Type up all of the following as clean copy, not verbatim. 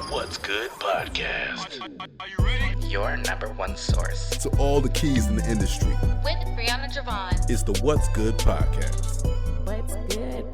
What's Good podcast. Are you ready? Your number one source to all the keys in the industry. With Brianna Jovahn. It's the What's Good podcast. What's good?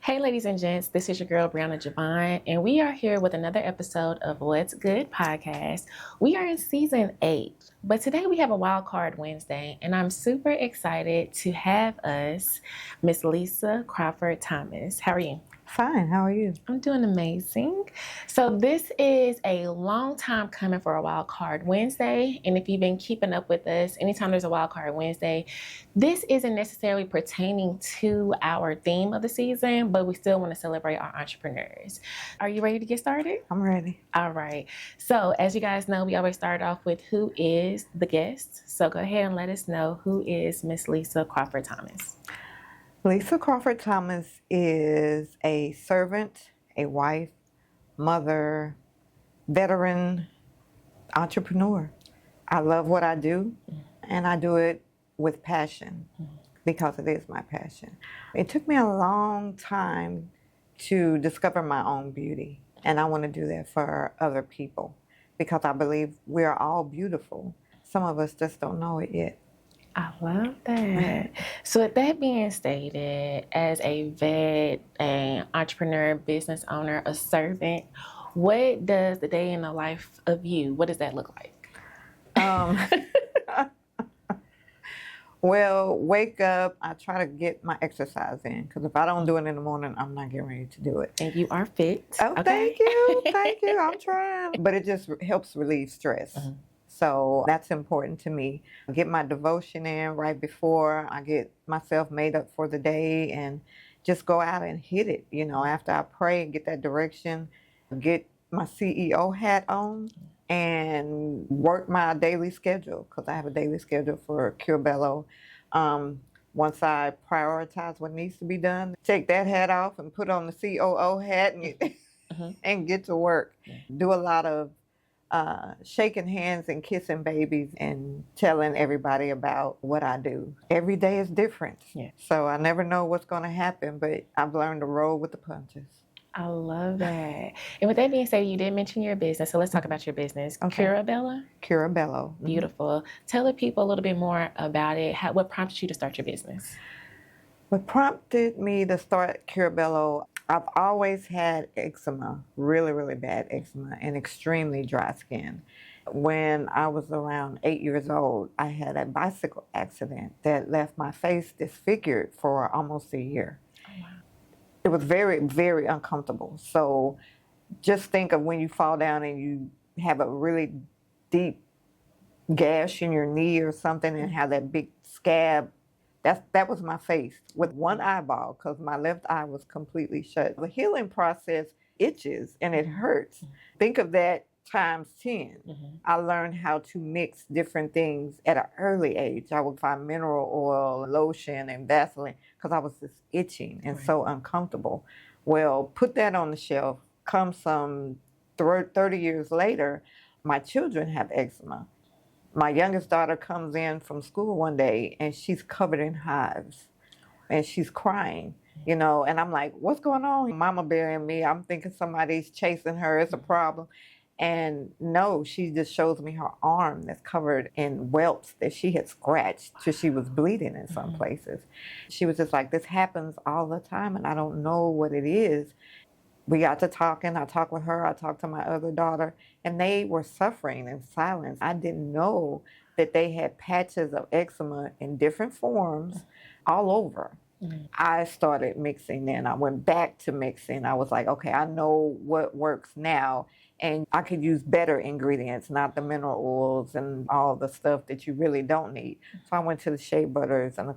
Hey, ladies and gents, this is your girl, Brianna Jovahn, and we are here with another episode of What's Good podcast. We are in season 8, but today we have a Wildcard Wednesday, and I'm super excited to have us Miss Lisa Crawford-Thomas. How are you? Fine. How are you? I'm doing amazing. So this is a long time coming for a Wildcard Wednesday. And if you've been keeping up with us, anytime there's a Wildcard Wednesday, this isn't necessarily pertaining to our theme of the season, but we still want to celebrate our entrepreneurs. Are you ready to get started? I'm ready. All right. So as you guys know, we always start off with who is the guest. So go ahead and let us know who is Miss Lisa Crawford-Thomas. Lisa Crawford-Thomas is a servant, a wife, mother, veteran, entrepreneur. I love what I do, and I do it with passion because it is my passion. It took me a long time to discover my own beauty, and I want to do that for other people because I believe we are all beautiful. Some of us just don't know it yet. I love that. So with that being stated, as a vet, an entrepreneur, business owner, a servant, what does the day in the life of you, what does that look like? Well, wake up, I try to get my exercise in because if I don't do it in the morning, I'm not getting ready to do it. And you are fit. Oh, Okay. Thank you, I'm trying. But it just helps relieve stress. Mm-hmm. So that's important to me. I get my devotion in right before I get myself made up for the day and just go out and hit it. You know, after I pray and get that direction, get my CEO hat on and work my daily schedule because I have a daily schedule for Cura Bello. Once I prioritize what needs to be done, take that hat off and put on the COO hat and, and get to work. Do a lot of shaking hands and kissing babies and telling everybody about what I do. Every day is different. Yeah. So I never know what's going to happen, but I've learned to roll with the punches. I love that. And with that being said, you did mention your business, so let's talk about your business. Okay. Cura Bello? Cura Bello. Beautiful. Tell the people a little bit more about it. What prompted you to start your business? What prompted me to start Cura Bello, I've always had eczema, really, really bad eczema, and extremely dry skin. When I was around 8 years old, I had a bicycle accident that left my face disfigured for almost a year. Oh, wow. It was very, very uncomfortable. So just think of when you fall down and you have a really deep gash in your knee or something and have that big scab. That was my face with one eyeball because my left eye was completely shut. The healing process itches and it hurts. Think of that times 10. I learned how to mix different things at an early age. I would find mineral oil, lotion, and Vaseline because I was just itching and so uncomfortable. Well, put that on the shelf. Come some 30 years later, my children have eczema. My youngest daughter comes in from school one day and she's covered in hives and she's crying, you know, and I'm like, what's going on? Mama burying me. I'm thinking somebody's chasing her. It's a problem. And no, she just shows me her arm that's covered in welts that she had scratched till she was bleeding in some places. She was just like, this happens all the time and I don't know what it is. We got to talking. I talked with her. I talked to my other daughter, and they were suffering in silence. I didn't know that they had patches of eczema in different forms all over. I started mixing then. I went back to mixing. I was like, okay, I know what works now, and I could use better ingredients, not the mineral oils and all the stuff that you really don't need. So I went to the shea butters and the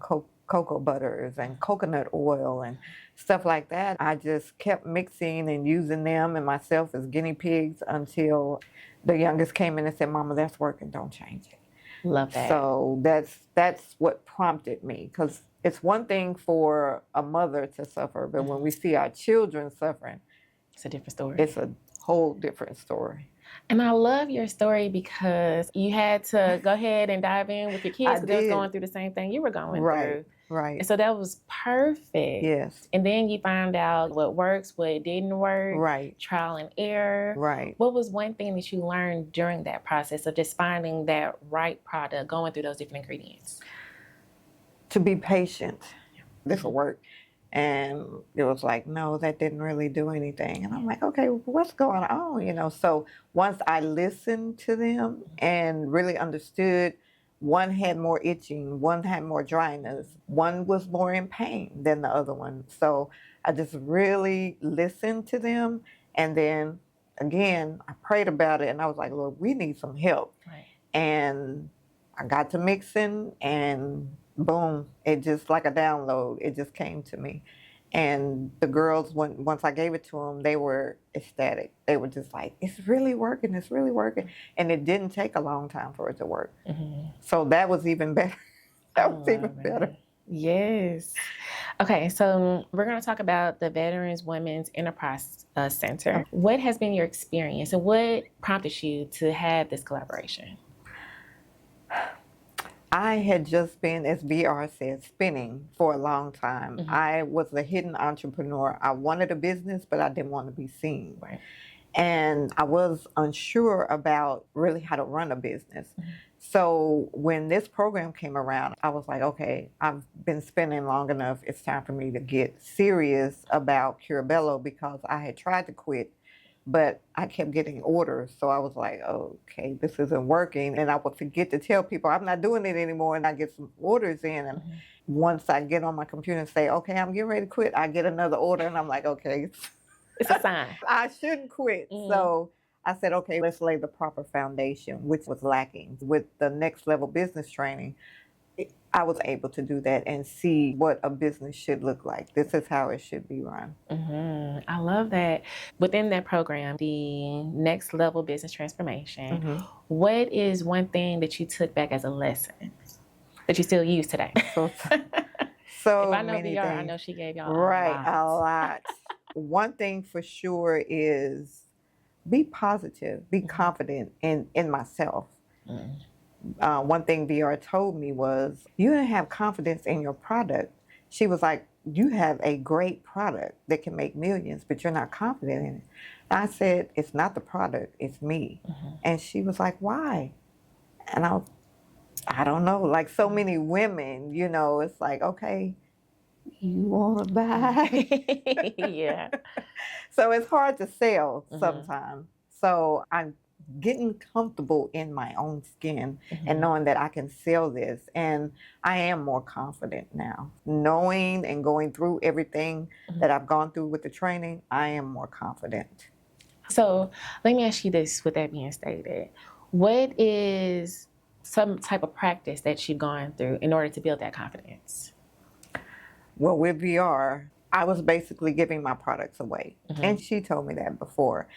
cocoa butters and coconut oil and stuff like that. I just kept mixing and using them and myself as guinea pigs until the youngest came in and said, Mama, that's working, don't change it. Love that. So that's what prompted me, because it's one thing for a mother to suffer, but when we see our children suffering, it's a different story. It's a whole different story. And I love your story because you had to go ahead and dive in with your kids because they was going through the same thing you were going through. Right. And so that was perfect. Yes. And then you find out what works, what didn't work. Right. Trial and error. Right. What was one thing that you learned during that process of just finding that right product, going through those different ingredients? To be patient. This will work. And it was like, no, that didn't really do anything. And I'm like, okay, what's going on? So once I listened to them and really understood, one had more itching, one had more dryness, one was more in pain than the other one. So I just really listened to them. And then again, I prayed about it and I was like, Lord, we need some help. Right. And I got to mixing and boom, it just like a download. It just came to me. And the girls, once I gave it to them, they were ecstatic. They were just like, it's really working, it's really working. And it didn't take a long time for it to work. Mm-hmm. So that was even better. That was even better. Yes. Okay, so we're going to talk about the Veterans Women's Enterprise Center. What has been your experience and what prompted you to have this collaboration? I had just been, as VR said, spinning for a long time. Mm-hmm. I was a hidden entrepreneur. I wanted a business, but I didn't want to be seen. Right. And I was unsure about really how to run a business. Mm-hmm. So when this program came around, I was like, okay, I've been spinning long enough. It's time for me to get serious about Cura Bello because I had tried to quit, but I kept getting orders. So I was like, okay, this isn't working. And I would forget to tell people I'm not doing it anymore. And I get some orders in. And once I get on my computer and say, okay, I'm getting ready to quit, I get another order. And I'm like, okay. It's a sign. I shouldn't quit. So I said, okay, let's lay the proper foundation, which was lacking. With the next level business training, I was able to do that and see what a business should look like. This is how it should be run. Mm-hmm. I love that. Within that program, the next level business transformation, what is one thing that you took back as a lesson that you still use today? So if I know many VR, things. I know she gave y'all a lot. One thing for sure is be positive, be confident in myself. One thing VR told me was, you didn't have confidence in your product. She was like, you have a great product that can make millions, but you're not confident in it. I said, it's not the product, it's me. And she was like, why? And I don't know, like so many women, it's like, okay, you want to buy? Yeah. So it's hard to sell sometimes. So I'm getting comfortable in my own skin and knowing that I can sell this. And I am more confident now. Knowing and going through everything that I've gone through with the training, I am more confident. So let me ask you this, with that being stated, what is some type of practice that you've gone through in order to build that confidence? Well, with VR, I was basically giving my products away. And she told me that before.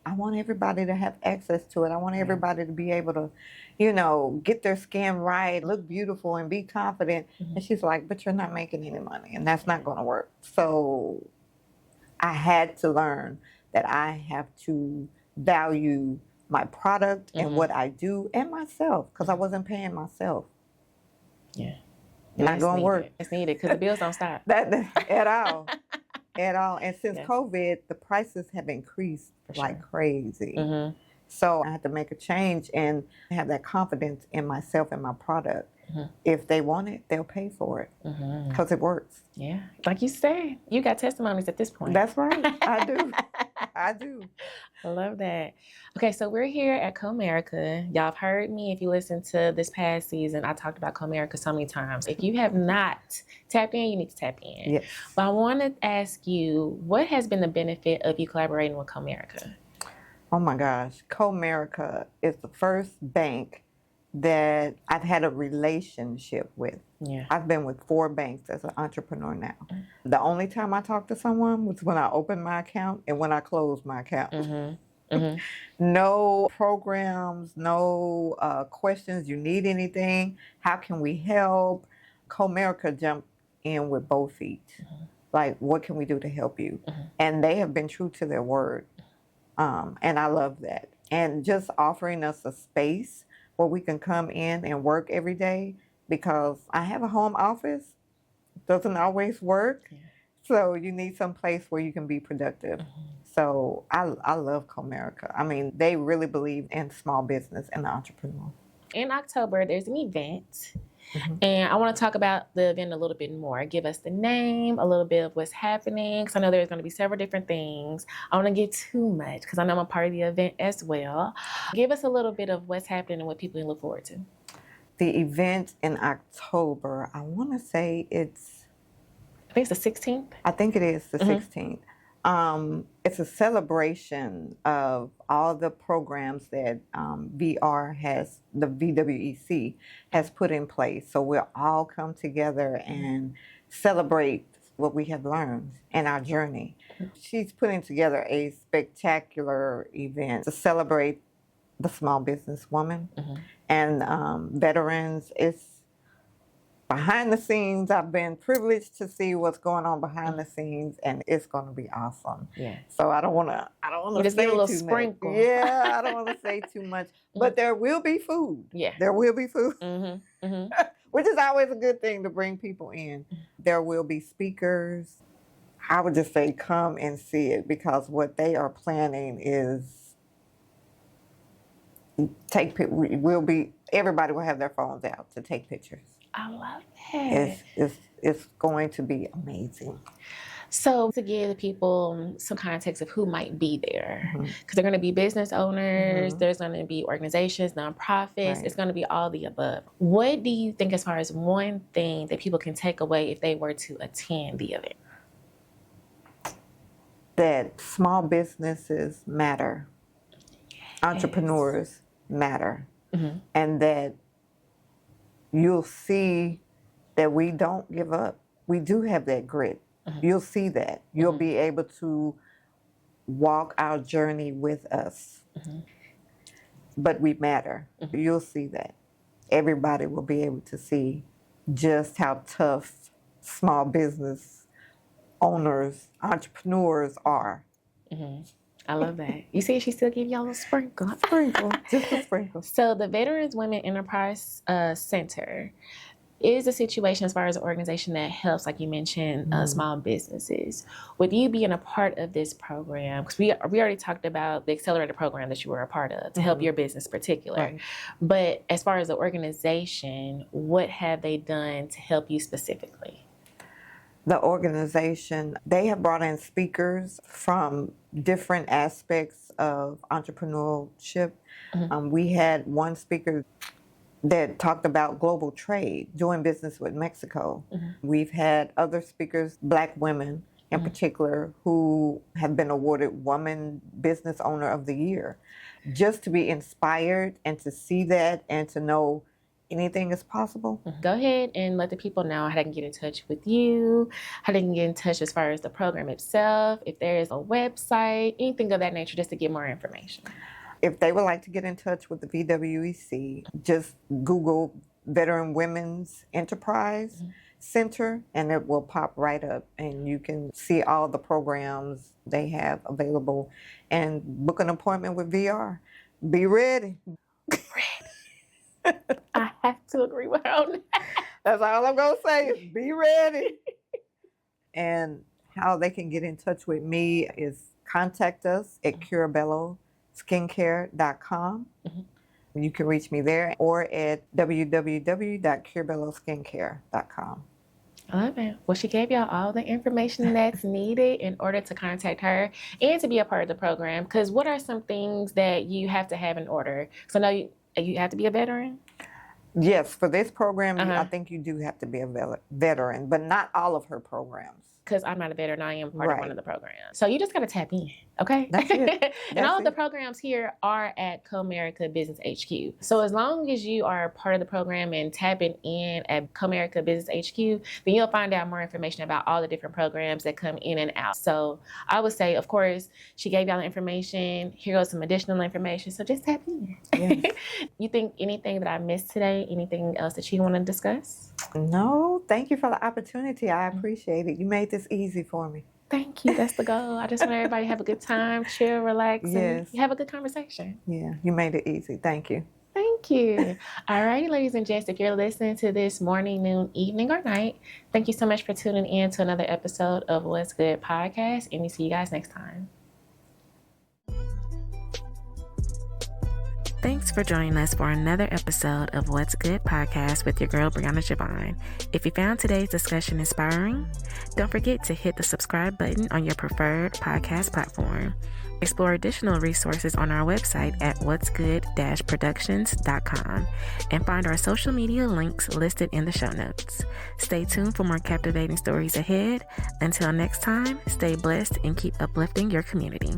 I want everybody to have access to it. I want everybody to be able to, get their skin right, look beautiful, and be confident. And she's like, but you're not making any money, and that's not going to work. So I had to learn that I have to value my product and what I do and myself, because I wasn't paying myself. Yeah. Not going to work. It's needed because the bills don't stop. At all. At all. And since COVID, the prices have increased like crazy. So I had to make a change and have that confidence in myself and my product. If they want it, they'll pay for it because it works. Yeah. Like you said, you got testimonies at this point. That's right. I do. I do. I love that. Okay, so we're here at Comerica. Y'all have heard me. If you listen to this past season, I talked about Comerica so many times. If you have not tapped in, you need to tap in. Yes. But I want to ask you, what has been the benefit of you collaborating with Comerica? Oh my gosh. Comerica is the first bank that I've had a relationship with. Yeah. I've been with 4 banks as an entrepreneur now. The only time I talked to someone was when I opened my account and when I closed my account. No programs, no questions. You need anything? How can we help? Comerica jumped in with both feet. Like, what can we do to help you? And they have been true to their word. And I love that. And just offering us a space where we can come in and work every day, because I have a home office doesn't always work. Yeah. So you need some place where you can be productive. So I love Comerica. I mean, they really believe in small business and the entrepreneur. In October, there's an event. And I want to talk about the event a little bit more. Give us the name, a little bit of what's happening, because I know there's going to be several different things. I don't want to get too much, because I know I'm a part of the event as well. Give us a little bit of what's happening and what people can look forward to. The event in October, I want to say I think it's the 16th. I think it is the 16th. It's a celebration of all the programs that VR has, the VWEC has put in place. So we'll all come together and celebrate what we have learned in our journey. She's putting together a spectacular event to celebrate the small business woman and veterans. It's behind the scenes. I've been privileged to see what's going on behind the scenes, and it's going to be awesome. Yeah. So I don't want to just say get a little too sprinkle. much. Yeah, I don't want to say too much, but there will be food. Yeah. There will be food, which is always a good thing to bring people in. There will be speakers. I would just say come and see it, because what they are planning is everybody will have their phones out to take pictures. I love it. It's going to be amazing. So to give the people some context of who might be there, because they're going to be business owners, there's going to be organizations, nonprofits, it's going to be all the above. What do you think as far as one thing that people can take away if they were to attend the event? That small businesses matter. Entrepreneurs matter. And that you'll see that we don't give up. We do have that grit. You'll see that. You'll be able to walk our journey with us. But we matter. You'll see that. Everybody will be able to see just how tough small business owners, entrepreneurs are. I love that. You see, she still give y'all a sprinkle. Just a sprinkle. So the Veterans Women Enterprise Center is a situation as far as an organization that helps, like you mentioned, small businesses. With you being a part of this program, because we already talked about the accelerator program that you were a part of to help your business particular. But as far as the organization, what have they done to help you specifically? The organization, they have brought in speakers from different aspects of entrepreneurship. We had one speaker that talked about global trade, doing business with Mexico. We've had other speakers, Black women in particular, who have been awarded Woman Business Owner of the Year. Just to be inspired and to see that and to know anything is possible. Go ahead and let the people know how they can get in touch with you, how they can get in touch as far as the program itself, if there is a website, anything of that nature, just to get more information. If they would like to get in touch with the VWEC, just Google Veteran Women's Enterprise Center, and it will pop right up, and you can see all the programs they have available and book an appointment with VR. Be ready. I have to agree with her on that. That's all I'm going to say is be ready. And how they can get in touch with me is contact us at Cura Bello skincare.com. You can reach me there, or at www.curabelloskincare.com. I love it. Well, she gave y'all all the information that's needed in order to contact her and to be a part of the program. Because what are some things that you have to have in order? So now you have to be a veteran? Yes, for this program, I think you do have to be a veteran, but not all of her programs. Because I'm not a veteran, I am part of one of the programs. So you just got to tap in, okay? That's it. And all of the programs here are at Comerica Business HQ. So as long as you are part of the program and tapping in at Comerica Business HQ, then you'll find out more information about all the different programs that come in and out. So I would say, of course, she gave y'all the information. Here goes some additional information. So just tap in. Yes. You think anything that I missed today, anything else that you want to discuss? No, thank you for the opportunity. I appreciate it. You made this easy for me. Thank you. That's the goal. I just want everybody to have a good time, chill, relax, and have a good conversation. Yeah, you made it easy. Thank you. Thank Thank you. All righty, ladies and gents, if you're listening to this morning, noon, evening, or night, thank you so much for tuning in to another episode of What's Good Podcast, and we'll see you guys next time. Thanks for joining us for another episode of What's Good Podcast with your girl, Brianna Jovahn. If you found today's discussion inspiring, don't forget to hit the subscribe button on your preferred podcast platform. Explore additional resources on our website at whatsgood-productions.com and find our social media links listed in the show notes. Stay tuned for more captivating stories ahead. Until next time, stay blessed and keep uplifting your community.